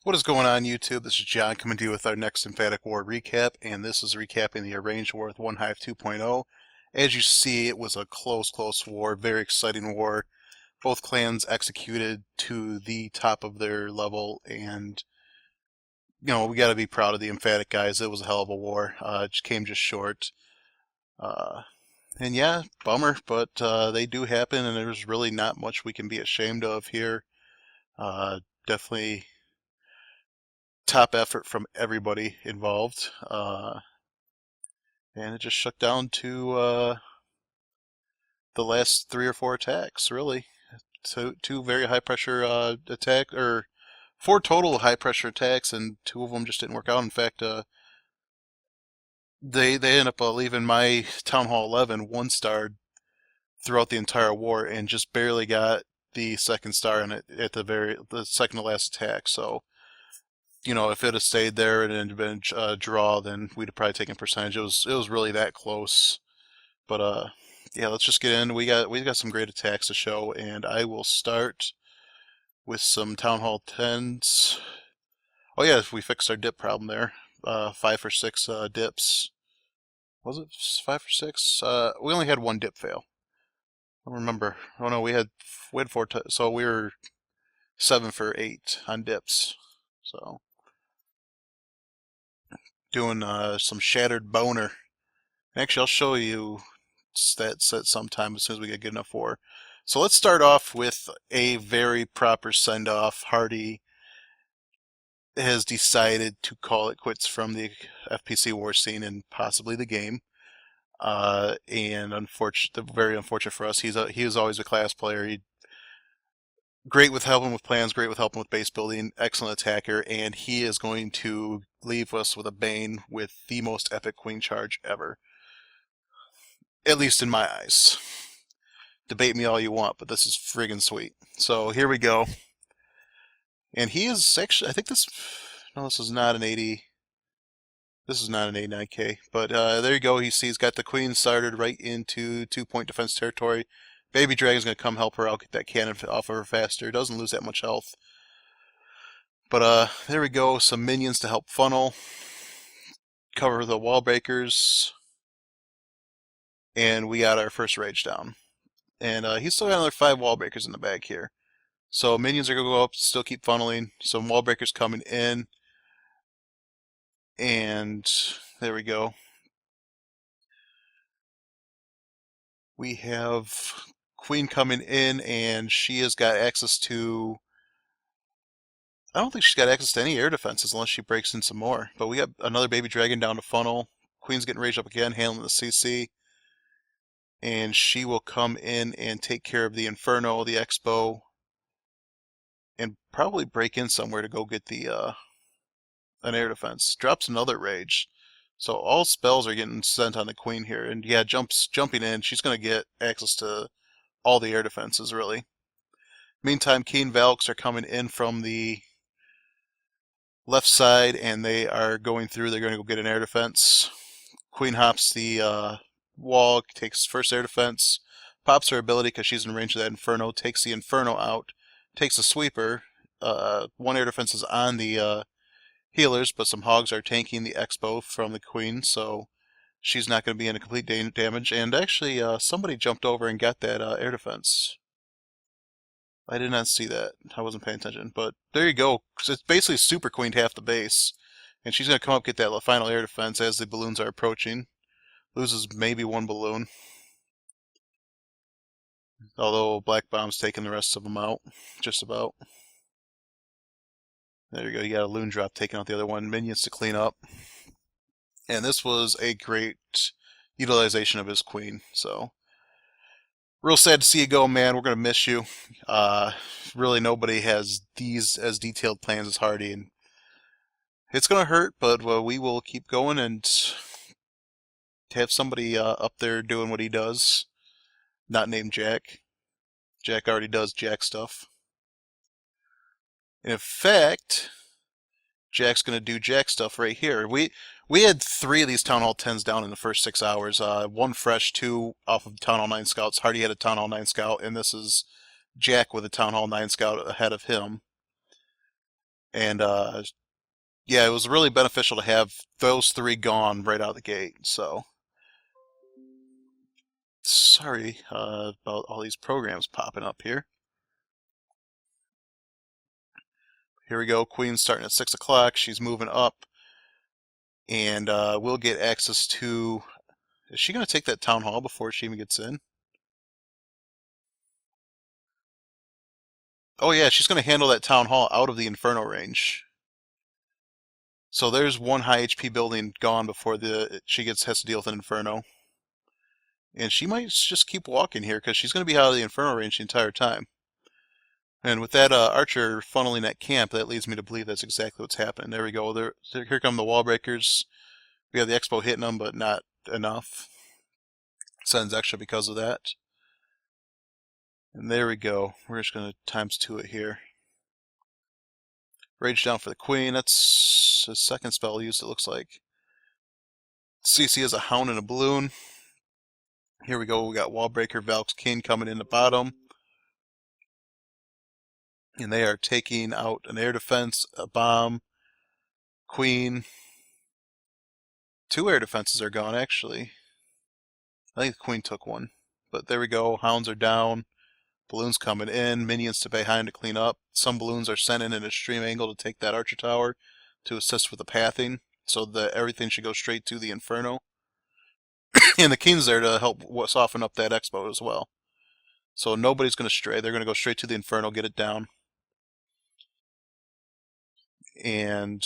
What is going on, YouTube? This is John coming to you with our next Emphatic War recap, and this is recapping the Arranged War with OneHive 2.0. As you see, it was a close war, very exciting war. Both clans executed to the top of their level, and we got to be proud of the Emphatic guys. It was a hell of a war. It came just short. Uh, and yeah, bummer, but they do happen, and there's really not much we can be ashamed of here. Definitely top effort from everybody involved, and it just shook down to the last 3 or 4 attacks, really. So two very high pressure attack, or 4 total high pressure attacks, and 2 of them just didn't work out. In fact, they end up leaving my Town Hall 11 1-starred throughout the entire war, and just barely got the 2nd star on it at the second to last attack. So if it had stayed there and it had been a draw, then we'd have probably taken percentage. It was really that close. But yeah, let's just get in. We got some great attacks to show, and I will start with some Town Hall 10s. Oh yeah, we fixed our dip problem there. 5 for 6 dips. Was it 5 for 6? We only had 1 dip fail. I don't remember. Oh no, we had 4. So we were 7 for 8 on dips. So doing some shattered boner. Actually, I'll show you that set sometime as soon as we get good enough for. So let's start off with a very proper send-off. Hardy has decided to call it quits from the FPC war scene and possibly the game. And very unfortunate for us. He was always a class player. Great with helping with plans, great with helping with base building, excellent attacker, and he is going to leave us with a bane with the most epic queen charge ever. At least in my eyes. Debate me all you want, but this is friggin' sweet. So here we go. And he is actually, I think this is not an 80. This is not an 89K. But there you go. He's got the queen started right into 2-point defense territory. Baby Dragon's going to come help her out, get that cannon off of her faster. Doesn't lose that much health. But there we go. Some minions to help funnel. Cover the wall breakers. And we got our first rage down. And he's still got another 5 wall breakers in the bag here. So minions are going to go up, still keep funneling. Some wall breakers coming in. And there we go. We have Queen coming in, and she has got access to... I don't think she's got access to any air defenses unless she breaks in some more. But we got another baby dragon down to funnel. Queen's getting raged up again, handling the CC. And she will come in and take care of the Inferno, the Expo, and probably break in somewhere to go get the an air defense. Drops another rage. So all spells are getting sent on the queen here. And yeah, jumping in, she's going to get access to all the air defenses, really. Meantime, Keen Valks are coming in from the left side, and they are going through. They're going to go get an air defense. Queen hops the wall, takes first air defense, pops her ability because she's in range of that Inferno, takes the Inferno out, takes the sweeper. 1 air defense is on the healers, but some hogs are tanking the Expo from the queen, so she's not going to be in a complete damage. And actually, somebody jumped over and got that air defense. I did not see that. I wasn't paying attention. But there you go. It's basically super queened half the base. And she's going to come up get that final air defense as the balloons are approaching. Loses maybe 1 balloon. Although Black Bomb's taking the rest of them out. Just about. There you go. You got a loon drop taking out the other one. Minions to clean up. And this was a great utilization of his queen. So, real sad to see you go, man. We're going to miss you. Really, nobody has these as detailed plans as Hardy. And it's going to hurt, but we will keep going and have somebody up there doing what he does. Not named Jack. Jack already does Jack stuff. And in fact, Jack's going to do Jack stuff right here. We had 3 of these Town Hall 10s down in the first 6 hours. 1 fresh, 2 off of Town Hall 9 scouts. Hardy had a Town Hall 9 scout, and this is Jack with a Town Hall 9 scout ahead of him. And yeah, it was really beneficial to have those 3 gone right out of the gate. So sorry about all these programs popping up here. Here we go. Queen's starting at 6 o'clock. She's moving up. And we'll get access to... Is she going to take that town hall before she even gets in? Oh yeah, she's going to handle that town hall out of the Inferno range. So there's one high HP building gone before she has to deal with an Inferno. And she might just keep walking here because she's going to be out of the Inferno range the entire time. And with that archer funneling that camp, that leads me to believe that's exactly what's happening. There we go. Here come the wall breakers. We have the Expo hitting them, but not enough. Sends extra because of that. And there we go. We're just going to ×2 it here. Rage down for the Queen. That's the second spell used, it looks like. CC is a Hound and a Balloon. Here we go. We got Wallbreaker, Valk's King coming in the bottom. And they are taking out an air defense, a bomb, Queen. 2 air defenses are gone, actually. I think the Queen took one. But there we go. Hounds are down. Balloons coming in. Minions to behind to clean up. Some balloons are sent in an extreme angle to take that archer tower to assist with the pathing. So that everything should go straight to the Inferno. And the King's there to help soften up that Expo as well. So nobody's going to stray. They're going to go straight to the Inferno, get it down. And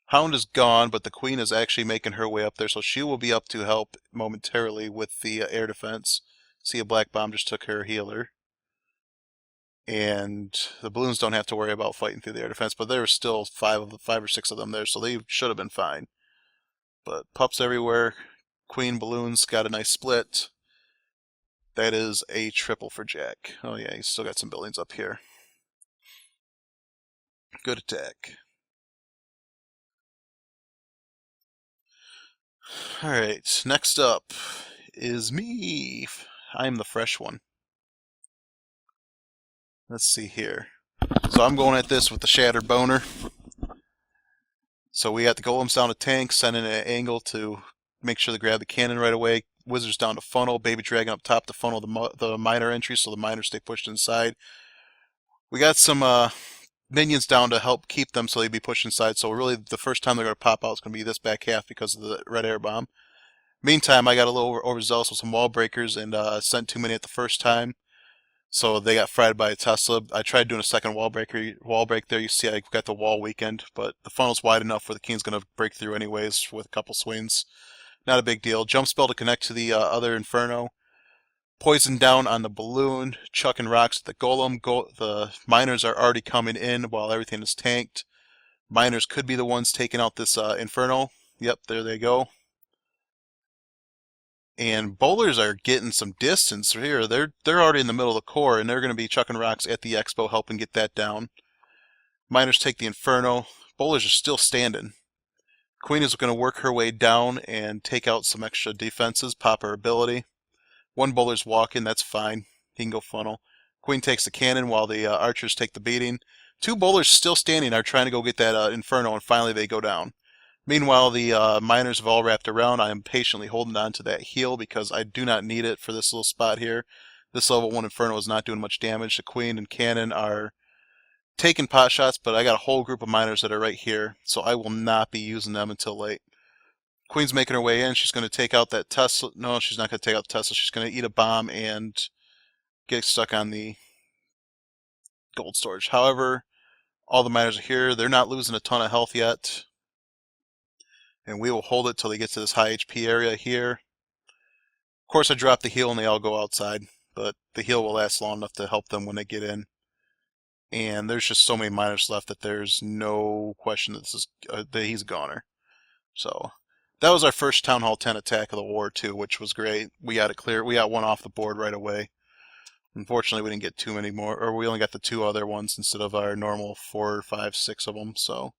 Hound is gone, but the Queen is actually making her way up there, so she will be up to help momentarily with the air defense. See, a black bomb just took her healer. And the balloons don't have to worry about fighting through the air defense, but there are still 5 or 6 of them there, so they should have been fine. But pups everywhere. Queen balloons got a nice split. That is a triple for Jack. Oh yeah, he's still got some buildings up here. Good attack. Alright, next up is me. I'm the fresh one. Let's see here. So I'm going at this with the Shattered Boner. So we got the golems down to tank, sending an angle to make sure to grab the cannon right away. Wizards down to funnel, Baby Dragon up top to funnel the miner entry so the miners stay pushed inside. We got some minions down to help keep them so they'd be pushed inside. So really the first time they're going to pop out is going to be this back half because of the red air bomb. Meantime, I got a little overzealous with some wall breakers and sent too many at the first time. So they got fried by a Tesla. I tried doing a second wall break there. You see I got the wall weakened, but the funnel's wide enough where the King's going to break through anyways with a couple swings. Not a big deal. Jump spell to connect to the other Inferno. Poison down on the balloon. Chucking rocks at the golem. The miners are already coming in while everything is tanked. Miners could be the ones taking out this Inferno. Yep, there they go. And bowlers are getting some distance here. They're already in the middle of the core, and they're going to be chucking rocks at the Expo, helping get that down. Miners take the Inferno. Bowlers are still standing. Queen is going to work her way down and take out some extra defenses, pop her ability. One bowler's walking, that's fine. He can go funnel. Queen takes the cannon while the archers take the beating. 2 bowlers still standing are trying to go get that Inferno, and finally they go down. Meanwhile, the miners have all wrapped around. I am patiently holding on to that heal because I do not need it for this little spot here. This level 1 Inferno is not doing much damage. The Queen and Cannon are taking pot shots, but I got a whole group of miners that are right here, so I will not be using them until late. Queen's making her way in. She's going to take out that Tesla. No, she's not going to take out the Tesla. She's going to eat a bomb and get stuck on the gold storage. However, all the miners are here. They're not losing a ton of health yet. And we will hold it till they get to this high HP area here. Of course, I drop the heal and they all go outside, but the heal will last long enough to help them when they get in. And there's just so many miners left that there's no question that he's a goner. So that was our first Town Hall 10 attack of the war too, which was great. We got it clear. We got one off the board right away. Unfortunately, we didn't get too many more, or we only got the 2 other ones instead of our normal 4, 5, 6 of them. So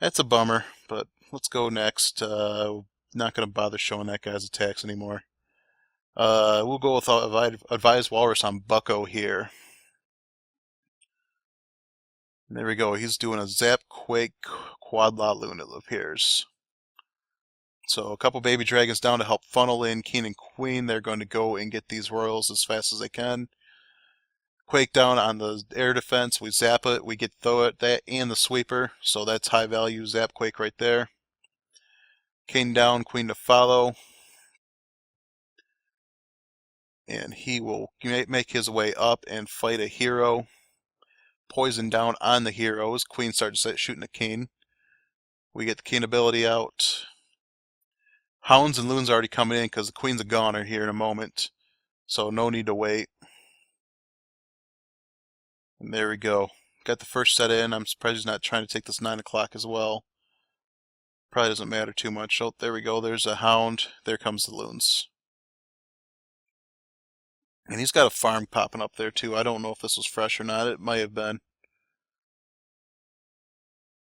that's a bummer, but let's go next. Not going to bother showing that guy's attacks anymore. We'll go with Advised Walrus on Bucko here. And there we go. He's doing a Zap Quake Quad Lot Loon, it appears. So a couple baby dragons down to help funnel in King and Queen. They're going to go and get these royals as fast as they can. Quake down on the air defense. We zap it. We get throw it, that and the sweeper. So that's high value Zap Quake right there. King down, Queen to follow. And he will make his way up and fight a hero. Poison down on the heroes. Queen starts shooting a King. We get the King ability out. Hounds and Loons already coming in because the Queen's a goner here in a moment. So no need to wait. And there we go. Got the first set in. I'm surprised he's not trying to take this 9 o'clock as well. Probably doesn't matter too much. Oh, there we go. There's a Hound. There comes the Loons. And he's got a farm popping up there too. I don't know if this was fresh or not. It might have been.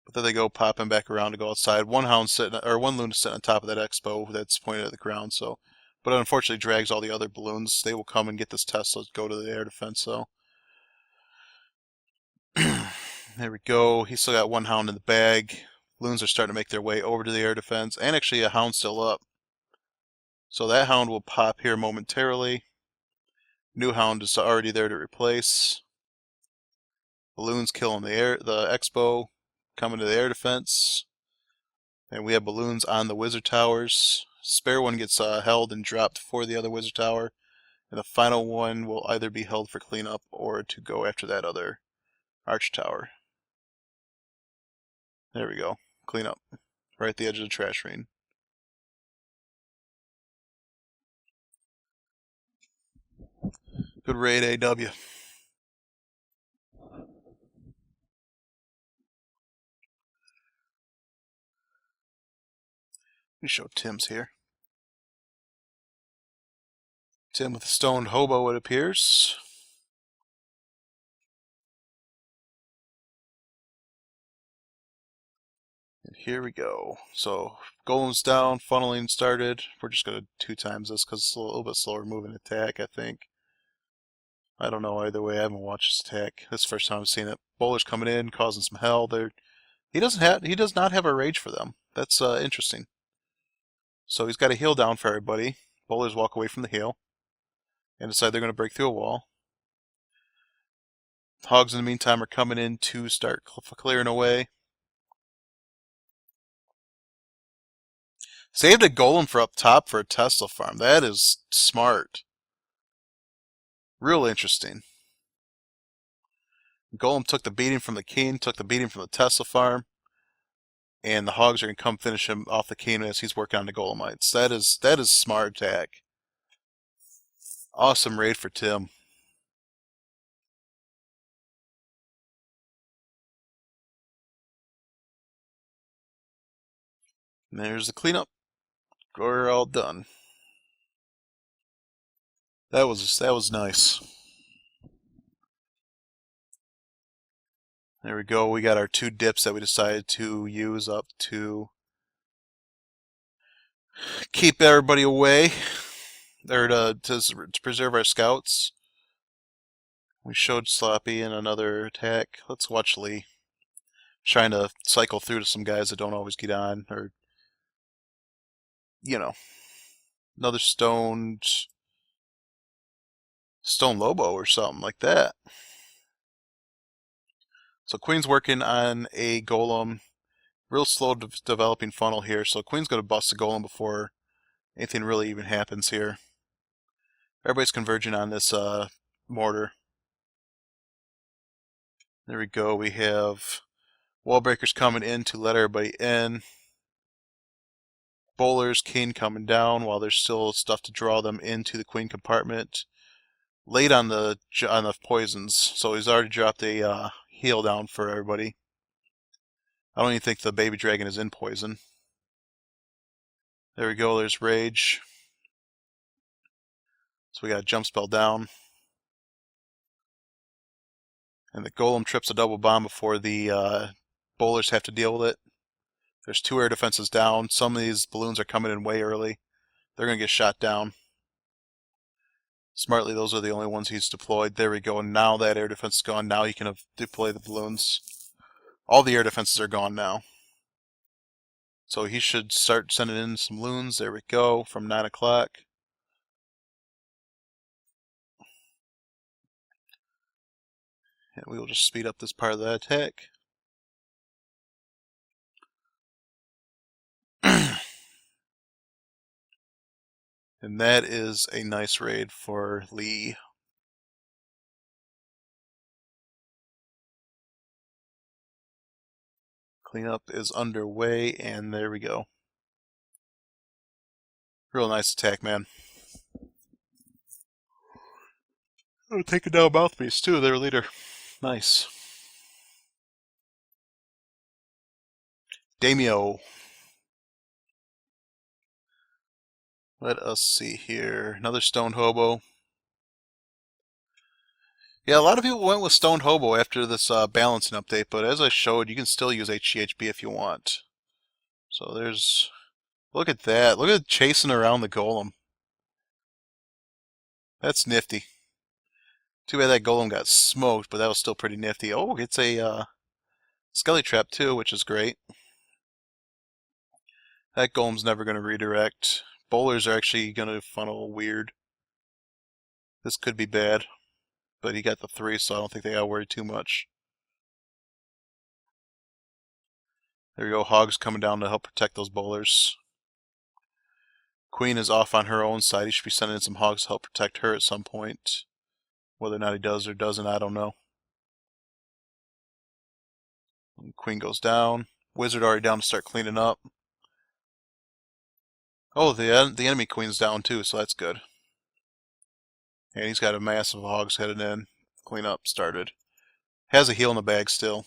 But then they go popping back around to go outside. One Hound sitting, or one Loon is sitting on top of that expo that's pointed at the ground. So, but it unfortunately drags all the other balloons. They will come and get this Tesla to go to the air defense. So there we go. He's still got one Hound in the bag. Loons are starting to make their way over to the air defense, and actually a Hound still up. So that Hound will pop here momentarily. New Hound is already there to replace. Balloons killing the expo, coming to the air defense. And we have balloons on the wizard towers. Spare one gets held and dropped for the other wizard tower. And the final one will either be held for cleanup or to go after that other arch tower. There we go. Cleanup. Right at the edge of the trash ring. Good raid, AW. Let me show Tim's here. Tim with a stoned hobo, it appears. And here we go. So, golem's down, funneling started. We're just going to 2 times this because it's a little bit slower moving attack, I think. I don't know either way. I haven't watched his attack. This is the first time I've seen it. Bowler's coming in, causing some hell. He does not have a rage for them. That's interesting. So he's got a heal down for everybody. Bowlers walk away from the heal and decide they're going to break through a wall. Hogs in the meantime are coming in to start clearing away. Saved a golem for up top for a Tesla farm. That is smart. Real interesting. Golem took the beating from the King, took the beating from the Tesla farm, and the Hogs are going to come finish him off the King as he's working on the Golemites. That is smart attack. Awesome raid for Tim. And there's the cleanup. We're all done. That was nice. There we go. We got our 2 dips that we decided to use up to keep everybody away, or to preserve our scouts. We showed Sloppy in another attack. Let's watch Lee. Trying to cycle through to some guys that don't always get on, or another Stone Lobo or something like that. So Queen's working on a golem. Real slow developing funnel here. So Queen's going to bust the golem before anything really even happens here. Everybody's converging on this mortar. There we go. We have wall breakers coming in to let everybody in. Bowlers, King coming down while there's still stuff to draw them into the Queen compartment. Late on the poisons, so he's already dropped a heal down for everybody. I don't even think the baby dragon is in poison. There we go, there's rage. So we got a jump spell down. And the golem trips a double bomb before the bowlers have to deal with it. There's 2 air defenses down. Some of these balloons are coming in way early. They're going to get shot down. Smartly, those are the only ones he's deployed. There we go. Now that air defense is gone. Now he can deploy the balloons. All the air defenses are gone now. So he should start sending in some loons. There we go, from 9 o'clock. And we will just speed up this part of the attack. And that is a nice raid for Lee. Cleanup is underway, and there we go. Real nice attack, man. Oh, taking down Mouthpiece, too, their leader. Nice. Daimyo. Let us see here. Another Stoned Hobo. Yeah, a lot of people went with Stoned Hobo after this balancing update, but as I showed, you can still use HGHB if you want. So there's... Look at that. Look at chasing around the golem. That's nifty. Too bad that golem got smoked, but that was still pretty nifty. Oh, it's a Skelly Trap too, which is great. That golem's never going to redirect. Bowlers are actually going to funnel weird. This could be bad, but he got the 3, so I don't think they got to worry too much. There we go, Hogs coming down to help protect those bowlers. Queen is off on her own side. He should be sending in some Hogs to help protect her at some point. Whether or not he does or doesn't, I don't know. And Queen goes down. Wizard already down to start cleaning up. Oh, the enemy Queen's down too, so that's good. And he's got a massive Hogs headed in. Cleanup started. Has a heal in the bag still.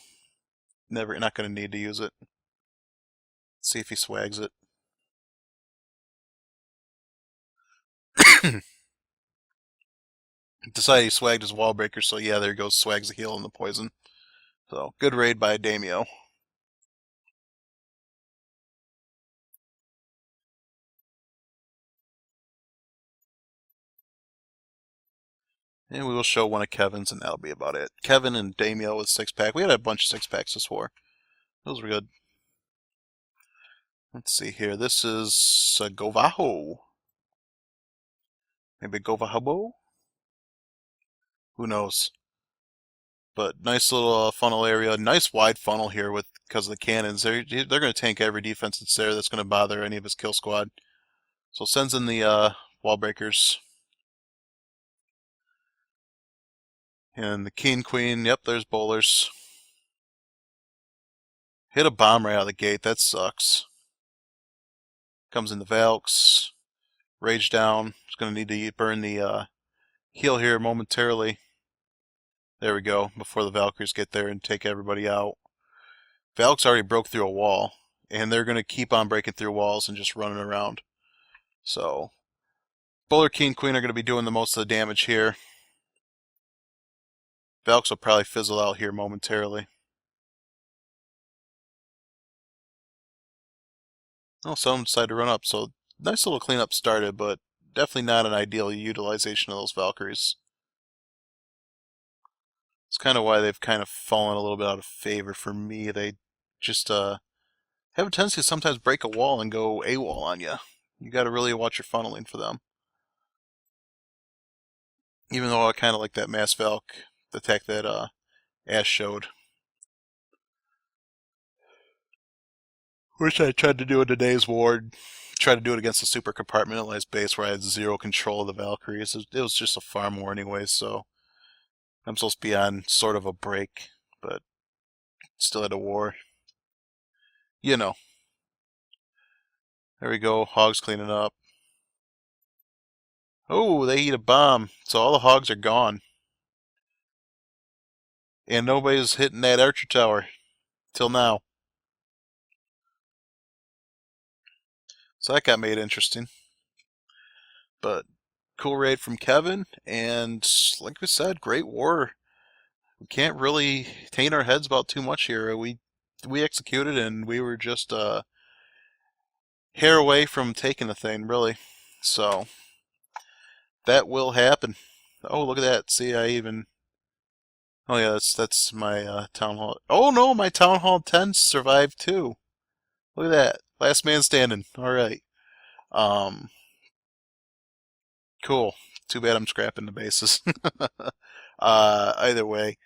Not going to need to use it. Let's see if he swags it. Decided he swagged his wall breaker, so yeah, there goes swags the heal and the poison. So good raid by Daimyo. And we will show one of Kevin's, and that'll be about it. Kevin and Daimyo with 6-pack. We had a bunch of 6-packs this war. Those were good. Let's see here. This is Govaho. Maybe Govahobo? Who knows? But nice little funnel area. Nice wide funnel here with because of the cannons. They're going to tank every defense that's there that's going to bother any of his kill squad. So sends in the wall breakers. And the King Queen, yep, there's bowlers. Hit a bomb right out of the gate, that sucks. Comes in the Valks. Rage down. It's going to need to burn the heal here momentarily. There we go, before the Valkyries get there and take everybody out. Valks already broke through a wall, and they're going to keep on breaking through walls and just running around. So, Bowler, King, Queen are going to be doing the most of the damage here. Valks will probably fizzle out here momentarily. Oh, some decided to run up, so nice little cleanup started, but definitely not an ideal utilization of those Valkyries. It's kind of why they've kind of fallen a little bit out of favor for me. They just have a tendency to sometimes break a wall and go AWOL on you. You got to really watch your funneling for them. Even though I kind of like that Mass Valk attack that Ash showed. Which I tried to do in today's ward. Tried to do it against a super compartmentalized base where I had 0 control of the Valkyries. It was just a farm war anyway, so I'm supposed to be on sort of a break, but still at a war. You know. There we go, Hogs cleaning up. Oh, they eat a bomb, so all the Hogs are gone. And nobody's hitting that archer tower. Till now. So that got made interesting. But cool raid from Kevin, and like we said, great war. We can't really taint our heads about too much here. We executed, and we were just hair away from taking the thing, really. So that will happen. Oh, look at that! See, I even Oh yeah, that's my town hall. Oh no, my town hall 10 survived too. Look at that. Last man standing. All right. Um, cool. Too bad I'm scrapping the bases. Either way,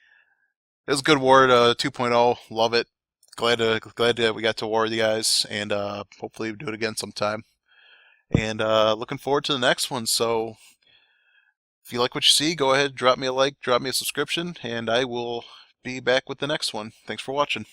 it was a good ward 2.0. Love it. Glad that we got to war the guys, and hopefully we do it again sometime. And looking forward to the next one. So if you like what you see, go ahead, drop me a like, drop me a subscription, and I will be back with the next one. Thanks for watching.